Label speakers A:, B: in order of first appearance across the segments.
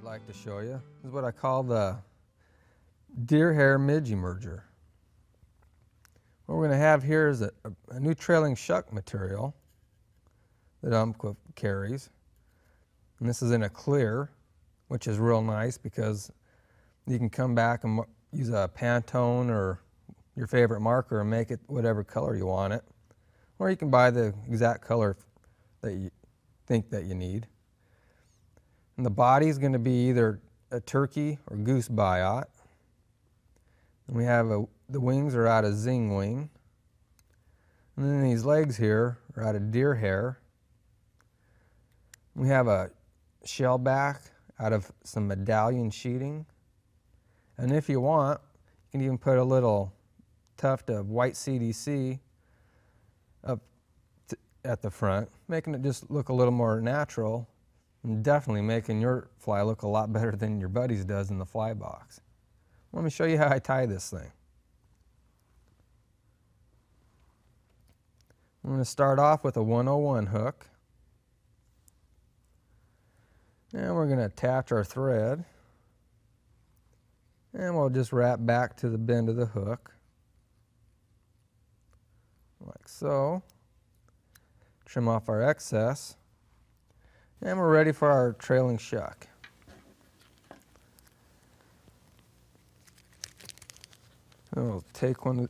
A: like to show you is what I call the deer hair midge emerger. What we're going to have here is a new trailing shuck material that Umpqua carries. And this is in a clear, which is real nice because you can come back and use a Pantone or your favorite marker and make it whatever color you want it. Or you can buy the exact color that you think that you need. And the body is going to be either a turkey or goose biot. And we have the wings are out of zing wing. And then these legs here are out of deer hair. We have a shell back out of some medallion sheeting. And if you want, you can even put a little tuft of white CDC up at the front, making it just look a little more natural and definitely making your fly look a lot better than your buddy's does in the fly box. Let me show you how I tie this thing. I'm going to start off with a 101 hook. And we're going to attach our thread. And we'll just wrap back to the bend of the hook. Like so. Trim off our excess. And we're ready for our trailing shuck. And we'll take one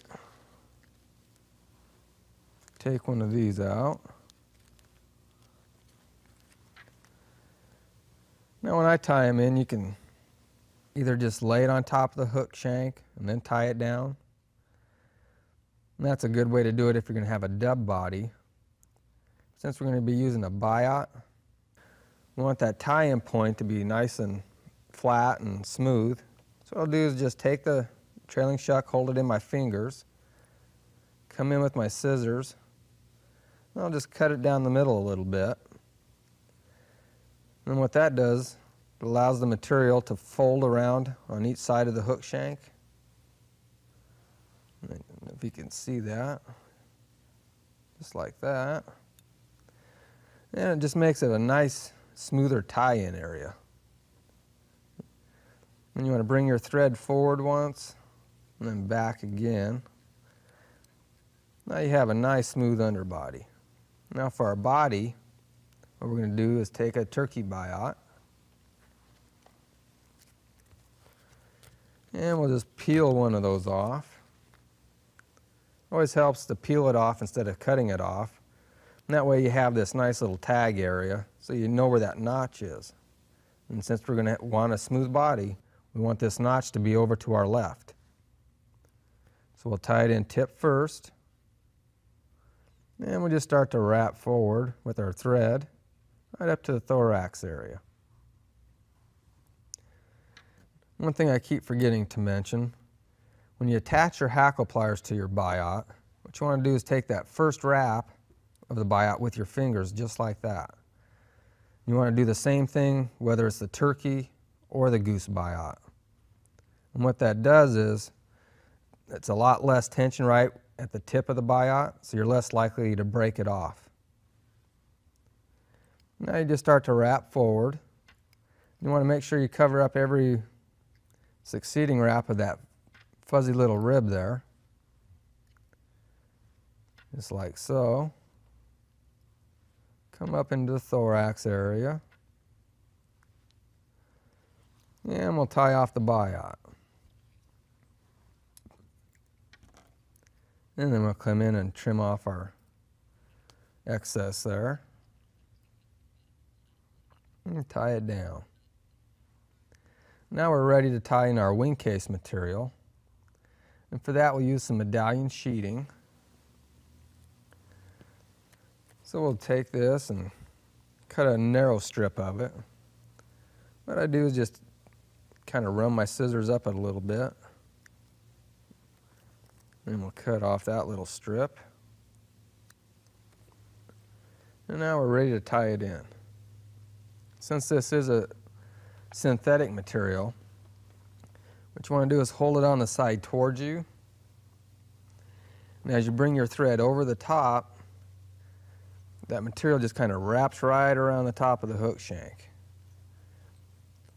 A: of these out. Now when I tie them in, you can either just lay it on top of the hook shank and then tie it down. And that's a good way to do it if you're going to have a dub body. Since we're going to be using a biot, we want that tie-in point to be nice and flat and smooth. So what I'll do is just take the trailing shuck, hold it in my fingers, come in with my scissors, and I'll just cut it down the middle a little bit. And what that does, it allows the material to fold around on each side of the hook shank. If you can see that, just like that. And it just makes it a nice, smoother tie-in area. And you want to bring your thread forward once, and then back again. Now you have a nice, smooth underbody. Now for our body, what we're going to do is take a turkey biot, and we'll just peel one of those off. Always helps to peel it off instead of cutting it off. And that way you have this nice little tag area so you know where that notch is. And since we're going to want a smooth body, we want this notch to be over to our left. So we'll tie it in tip first. And we'll just start to wrap forward with our thread right up to the thorax area. One thing I keep forgetting to mention, when you attach your hackle pliers to your biot, what you want to do is take that first wrap of the biot with your fingers just like that. You want to do the same thing whether it's the turkey or the goose biot. And what that does is it's a lot less tension right at the tip of the biot, so you're less likely to break it off. Now you just start to wrap forward. You want to make sure you cover up every succeeding wrap of that fuzzy little rib there. Just like so. Come up into the thorax area. And we'll tie off the biot. And then we'll come in and trim off our excess there. And tie it down. Now we're ready to tie in our wing case material. And for that we'll use some medallion sheeting. So we'll take this and cut a narrow strip of it. What I do is just kind of run my scissors up it a little bit. And we'll cut off that little strip. And now we're ready to tie it in. Since this is a synthetic material, what you want to do is hold it on the side towards you. And as you bring your thread over the top, that material just kind of wraps right around the top of the hook shank.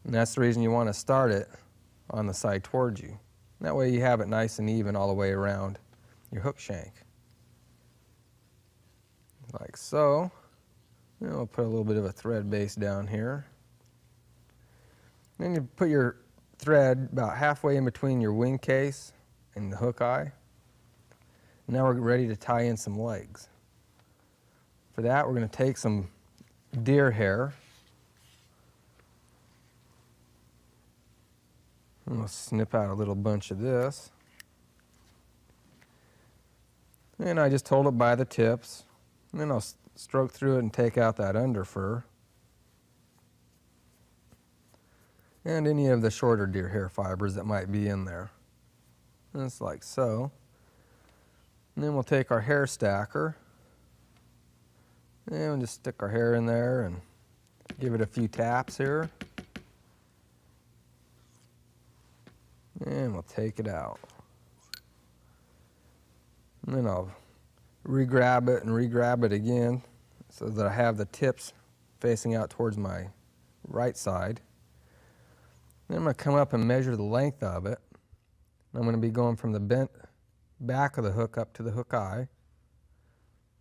A: And that's the reason you want to start it on the side towards you. That way you have it nice and even all the way around your hook shank. Like so. And we'll put a little bit of a thread base down here. Then you put your thread about halfway in between your wing case and the hook eye. Now we're ready to tie in some legs. For that, we're going to take some deer hair. I'm going to snip out a little bunch of this. And I just hold it by the tips. And then I'll stroke through it and take out that under fur. And any of the shorter deer hair fibers that might be in there. Just like so. And then we'll take our hair stacker and we'll just stick our hair in there and give it a few taps here. And we'll take it out. And then I'll re-grab it and re-grab it again so that I have the tips facing out towards my right side. Then I'm going to come up and measure the length of it. I'm going to be going from the bent back of the hook up to the hook eye.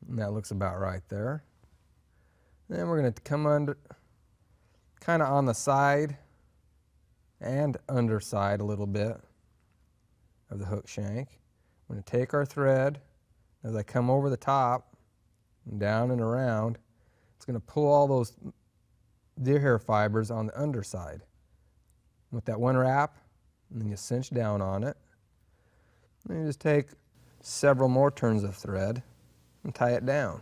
A: And that looks about right there. Then we're going to come under, kind of on the side and underside a little bit of the hook shank. I'm going to take our thread. As I come over the top and down and around, it's going to pull all those deer hair fibers on the underside. With that one wrap, and then you cinch down on it. Then you just take several more turns of thread and tie it down.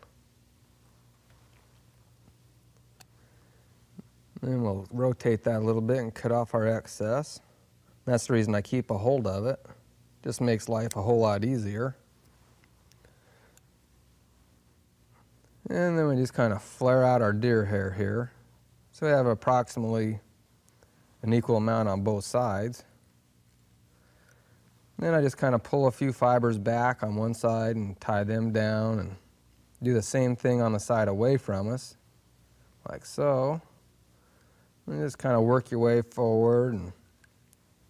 A: Then we'll rotate that a little bit and cut off our excess. That's the reason I keep a hold of it. Just makes life a whole lot easier. And then we just kind of flare out our deer hair here. So we have approximately an equal amount on both sides. Then I just kind of pull a few fibers back on one side and tie them down and do the same thing on the side away from us, like so. And just kind of work your way forward and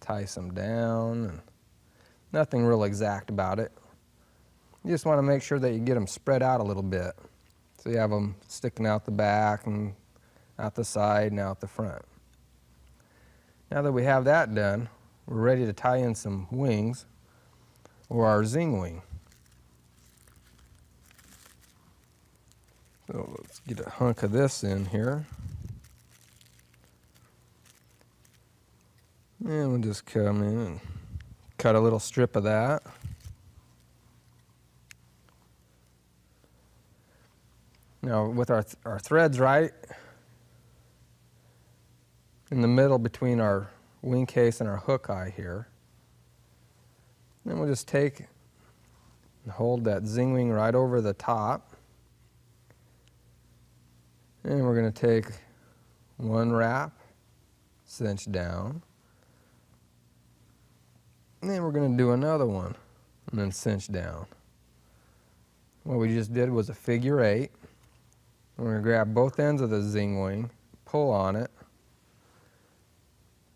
A: tie some down, and nothing real exact about it. You just want to make sure that you get them spread out a little bit. So you have them sticking out the back and out the side and out the front. Now that we have that done, we're ready to tie in some wings, or our zing wing. So let's get a hunk of this in here. And we'll just come in and cut a little strip of that. Now with our threads right in the middle between our wing case and our hook eye here, then we'll just take and hold that zing wing right over the top. And we're going to take one wrap, cinch down. And then we're going to do another one and then cinch down. What we just did was a figure 8. We're going to grab both ends of the zing wing, pull on it,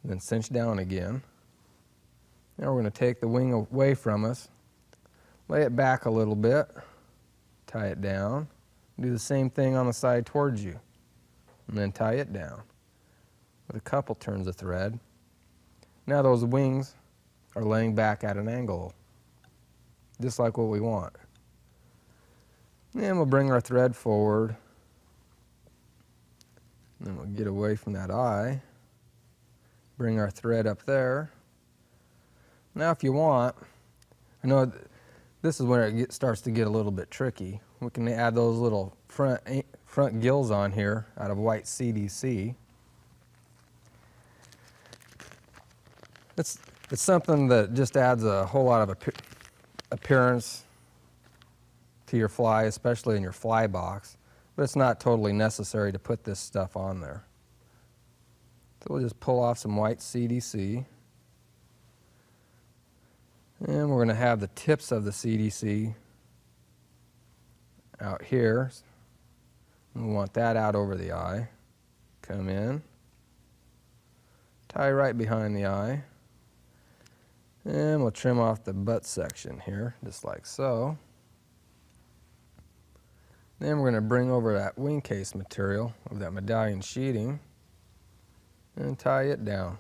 A: then cinch down again. Now we're going to take the wing away from us, lay it back a little bit, tie it down, do the same thing on the side towards you, and then tie it down with a couple turns of thread. Now those wings are laying back at an angle, just like what we want. Then we'll bring our thread forward, and then we'll get away from that eye, bring our thread up there. Now if you want, I know this is where it starts to get a little bit tricky. We can add those little front gills on here out of white CDC. It's something that just adds a whole lot of appearance to your fly, especially in your fly box, but it's not totally necessary to put this stuff on there. So we'll just pull off some white CDC, and we're going to have the tips of the CDC out here. We want that out over the eye. Come in, tie right behind the eye. And we'll trim off the butt section here, just like so. Then we're going to bring over that wing case material of that medallion sheeting and tie it down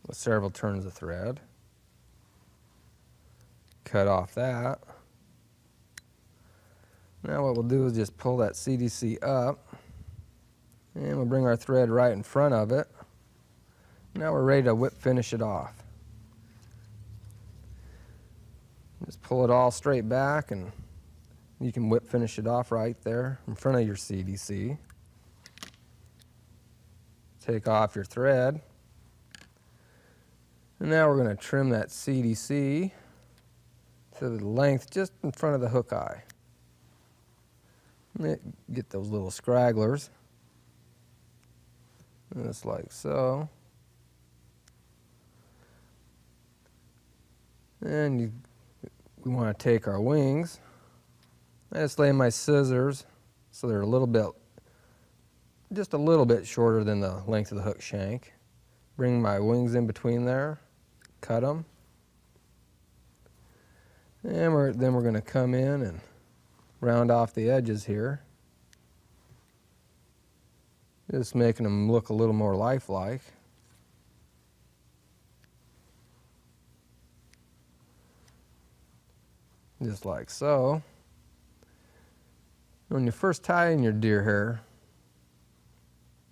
A: with several turns of thread. Cut off that. Now what we'll do is just pull that CDC up, and we'll bring our thread right in front of it. Now we're ready to whip finish it off. Just pull it all straight back, and you can whip finish it off right there in front of your CDC. Take off your thread. And now we're going to trim that CDC to the length just in front of the hook eye. Get those little scragglers, just like so. And we want to take our wings. I just lay my scissors so they're just a little bit shorter than the length of the hook shank. Bring my wings in between there, cut them. And then we're going to come in and round off the edges here, just making them look a little more lifelike. Just like so. When you first tie in your deer hair,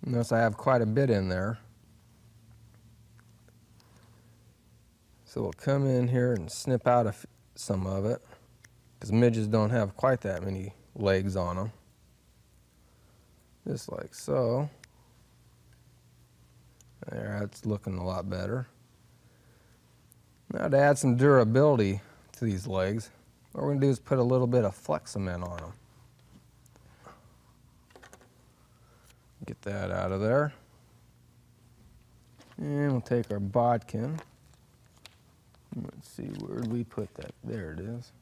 A: notice I have quite a bit in there. So we'll come in here and snip out some of it, because midges don't have quite that many legs on them. Just like so. There, that's looking a lot better. Now to add some durability to these legs, what we're going to do is put a little bit of flex cement on them. Get that out of there. And we'll take our bodkin. Let's see, where did we put that? There it is.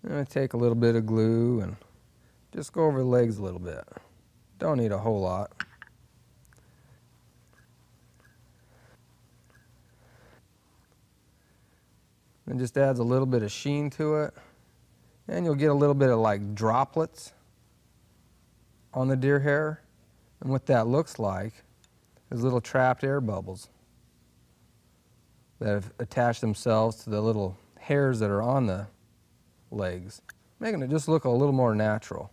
A: And I take a little bit of glue and just go over the legs a little bit. Don't need a whole lot. It just adds a little bit of sheen to it. And you'll get a little bit of like droplets on the deer hair. And what that looks like is little trapped air bubbles that have attached themselves to the little hairs that are on the legs, making it just look a little more natural.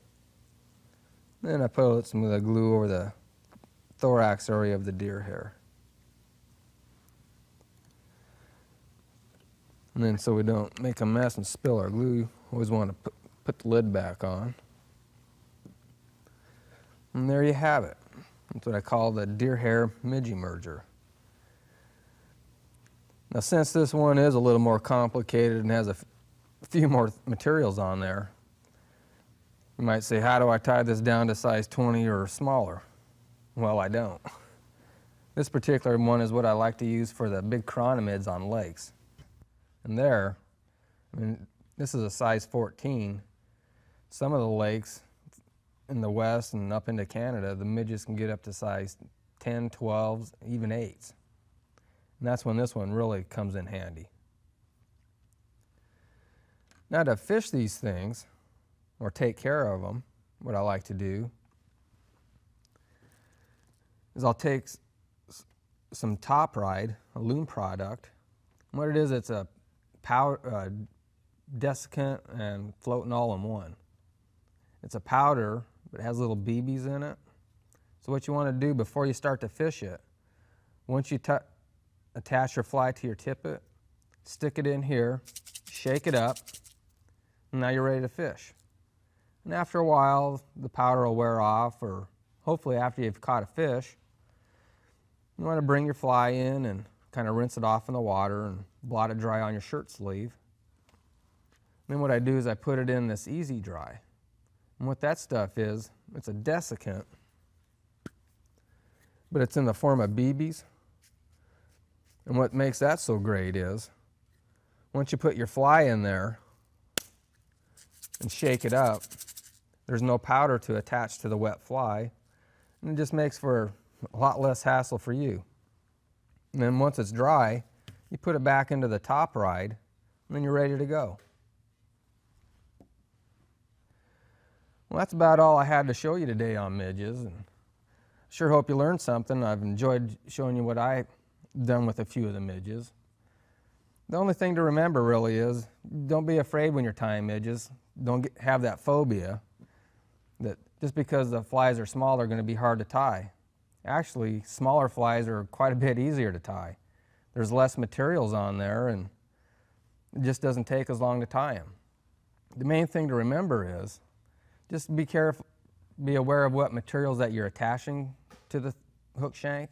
A: Then I put some of the glue over the thorax area of the deer hair. And then so we don't make a mess and spill our glue, always want to put the lid back on. And there you have it. That's what I call the deer hair midge emerger. Now since this one is a little more complicated and has a few more materials on there, you might say, how do I tie this down to size 20 or smaller? Well, I don't. This particular one is what I like to use for the big chironomids on lakes. And there, I mean, this is a size 14. Some of the lakes in the west and up into Canada, the midges can get up to size 10, 12s, even 8s. And that's when this one really comes in handy. Now to fish these things, or take care of them, what I like to do is I'll take some Top Ride, a loom product. And what it is, it's a powder, desiccant and floating all in one. It's a powder, but it has little BBs in it. So what you want to do before you start to fish it, once you attach your fly to your tippet, stick it in here, shake it up, and now you're ready to fish. And after a while, the powder will wear off, or hopefully after you've caught a fish, you want to bring your fly in and kind of rinse it off in the water and blot it dry on your shirt sleeve. And then what I do is I put it in this Easy Dry. And what that stuff is, it's a desiccant, but it's in the form of BBs. And what makes that so great is, once you put your fly in there and shake it up, there's no powder to attach to the wet fly, and it just makes for a lot less hassle for you. And then once it's dry, you put it back into the top ride, and then you're ready to go. Well, that's about all I had to show you today on midges. And sure hope you learned something. I've enjoyed showing you what I've done with a few of the midges. The only thing to remember really is don't be afraid when you're tying midges. Don't have that phobia that just because the flies are small, they're going to be hard to tie. Actually, smaller flies are quite a bit easier to tie. There's less materials on there, and it just doesn't take as long to tie them. The main thing to remember is just be careful, be aware of what materials that you're attaching to the hook shank.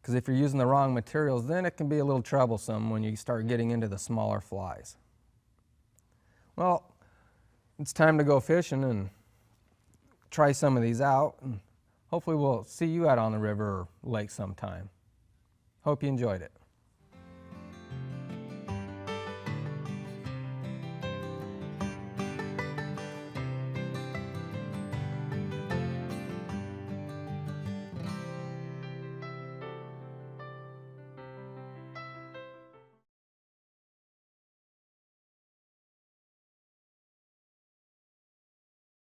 A: Because if you're using the wrong materials, then it can be a little troublesome when you start getting into the smaller flies. Well, it's time to go fishing and try some of these out. And hopefully we'll see you out on the river or lake sometime. Hope you enjoyed it.